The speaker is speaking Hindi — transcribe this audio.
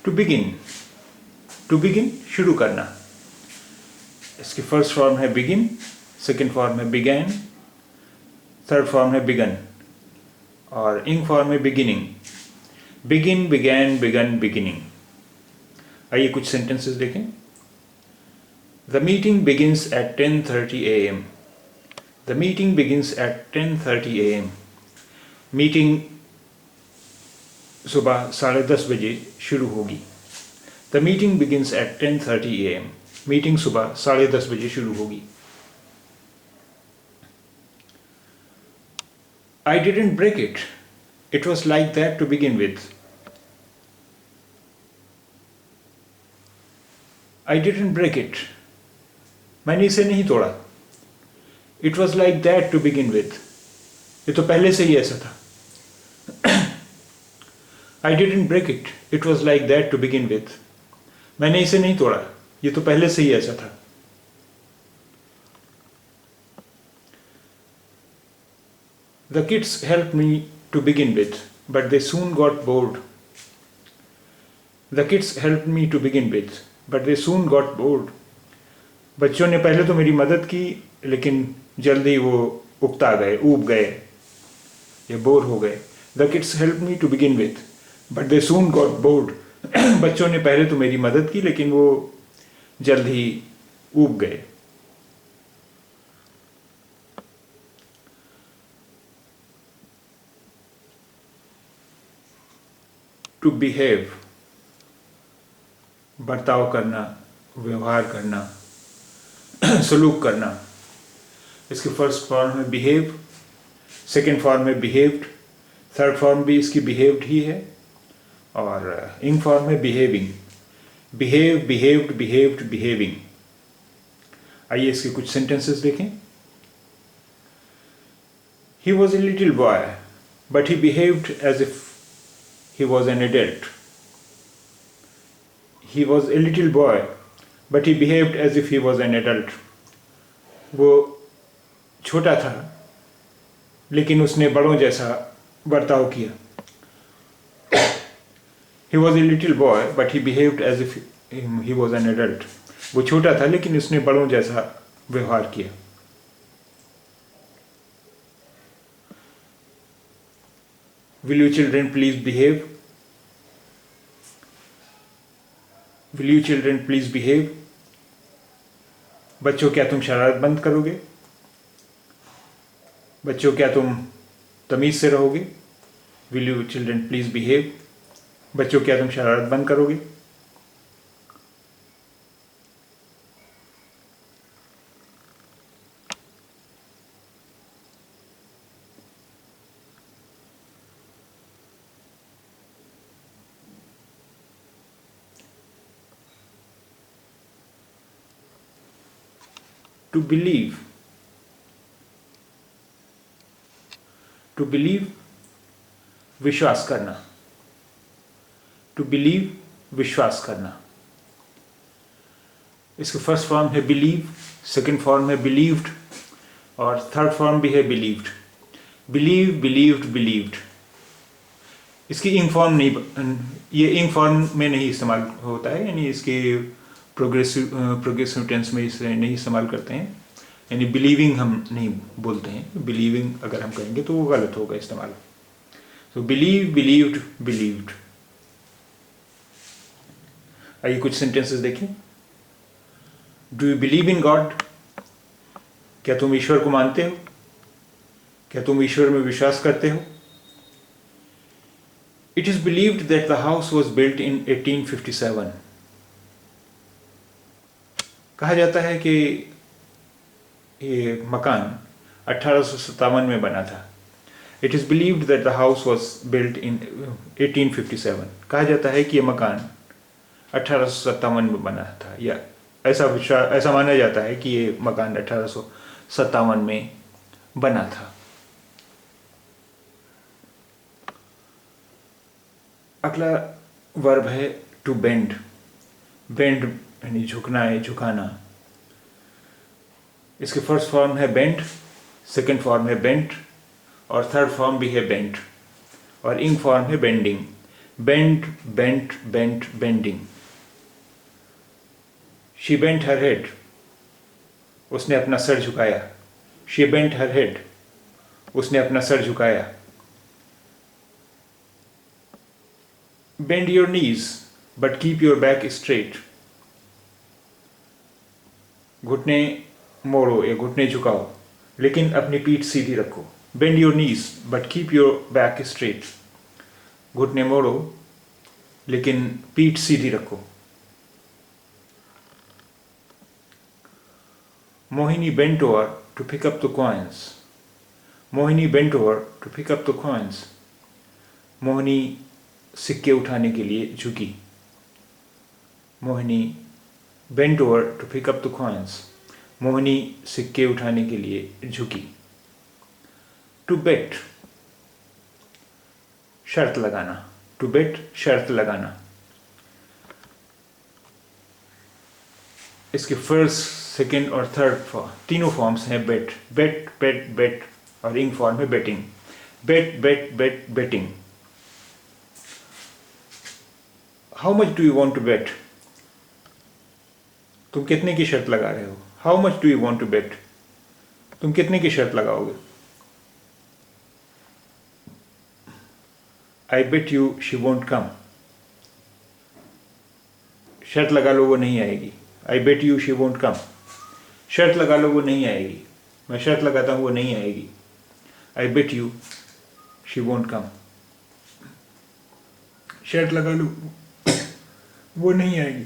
टू बिगिन, टू बिगिन शुरू करना। इसकी फर्स्ट फॉर्म है बिगिन, सेकंड फॉर्म है बिगैन, थर्ड फॉर्म है बिगन और इंग फॉर्म है beginning. Begin, began, begun, beginning. आइए कुछ सेंटेंसेस देखें। The meeting begins at 10:30 a.m. The meeting begins at 10:30 a.m. Meeting सुबह 10:30 बजे शुरू होगी। The meeting begins at 10:30 a.m. Meeting सुबह 10:30 बजे शुरू होगी। I didn't break it. It was like that to begin with. I didn't break it. मैंने इसे नहीं तोड़ा। It was like that to begin with. ये तो पहले से ही ऐसा था। I didn't break it. It was like that to begin with. मैंने इसे नहीं तोड़ा, ये तो पहले से ही ऐसा था। The kids helped me to begin with, but they soon got bored. The kids helped me to begin with, but they soon got bored. बच्चों ने पहले तो मेरी मदद की, लेकिन जल्दी वो उकता गए, ऊब गए या बोर हो गए। The kids helped me to begin with, but they soon got bored. बच्चों ने पहले तो मेरी मदद की, लेकिन वो जल्द ही ऊब गए। To behave, बर्ताव करना, व्यवहार करना, सलूक करना। इसकी फर्स्ट फॉर्म है बिहेव, सेकेंड फॉर्म है बिहेव्ड, थर्ड फॉर्म भी इसकी बिहेव्ड ही है और इंग फॉर्म है behaving. Behave, behaved, behaved, behaving. आइए इसके कुछ सेंटेंसेस देखें। He was a little boy, but he behaved as if he was an adult. He was a little boy, but he behaved as if he was an adult. वो छोटा था, लेकिन उसने बड़ों जैसा बर्ताव किया। He was a little boy, but he behaved as if he was an adult. वो छोटा था, लेकिन उसने बड़ों जैसा व्यवहार किया। Will you children please behave? Will you children please behave? बच्चों क्या तुम शरारत बंद करोगे? बच्चों क्या तुम तमीज से रहोगे? Will you children please behave? बच्चों क्या तुम शरारत बंद करोगे? To believe. To believe, विश्वास करना। To believe, विश्वास करना। इसकी फर्स्ट फॉर्म है बिलीव, सेकंड फॉर्म है बिलीव्ड और थर्ड फॉर्म भी है बिलीव्ड। Believe, believed, believed. इसकी इंग फॉर्म नहीं, ये इंग फॉर्म में नहीं इस्तेमाल होता है, यानी इसके प्रोग्रेसिव टेंस में इसे नहीं इस्तेमाल करते हैं, यानी बिलीविंग हम नहीं बोलते हैं। बिलीविंग अगर हम कहेंगे तो वो गलत होगा इस्तेमाल। तो बिलीव, बिलीव्ड, बिलीव्ड। आइए कुछ सेंटेंसेस देखें। Do you believe in God? क्या तुम ईश्वर को मानते हो? क्या तुम ईश्वर में विश्वास करते हो? It is believed that the house was built in 1857। कहा जाता है कि ये मकान 1857 में बना था। It is believed that the house was built in 1857। कहा जाता है कि ये मकान 1857 में बना था, या ऐसा माना जाता है कि ये मकान 1857 में बना था। अगला वर्ब है टू बेंड। बेंड यानी झुकना है, झुकाना। इसके फर्स्ट फॉर्म है बेंट, सेकंड फॉर्म है बेंट और थर्ड फॉर्म भी है बेंट और इंग फॉर्म है bending. bend, bent, bent, bending. She bent her head. उसने अपना सर झुकाया. She bent her head. उसने अपना सर झुकाया. Bend your knees, but keep your back straight. घुटने मोड़ो या घुटने झुकाओ, लेकिन अपनी पीठ सीधी रखो. Bend your knees, but keep your back straight. घुटने मोड़ो, लेकिन पीठ सीधी रखो. Mohini bent over to pick up the coins. Mohini bent over to pick up the coins. Mohini सिक्के उठाने के लिए झुकी. Mohini bent over to pick up the coins. Mohini सिक्के उठाने के लिए झुकी. To bet, शर्त लगाना. To bet, शर्त लगाना. इसके फर्स्ट, सेकेंड और थर्ड फॉर्म, तीनों फॉर्म्स हैं बेट. बेट, बेट, बेट और इंग फॉर्म है betting. Bet, bet, bet, betting. How much do you want to bet? तुम कितने की शर्त लगा रहे हो? How much do you want to bet? तुम कितने की शर्त लगाओगे? I bet you she won't come. शर्त लगा लो वो नहीं आएगी. I bet you she won't come. शर्त लगा लो वो नहीं आएगी. मैं शर्त लगाता हूँ वो नहीं आएगी. I bet you she won't come. शर्त लगा लो वो नहीं आएगी.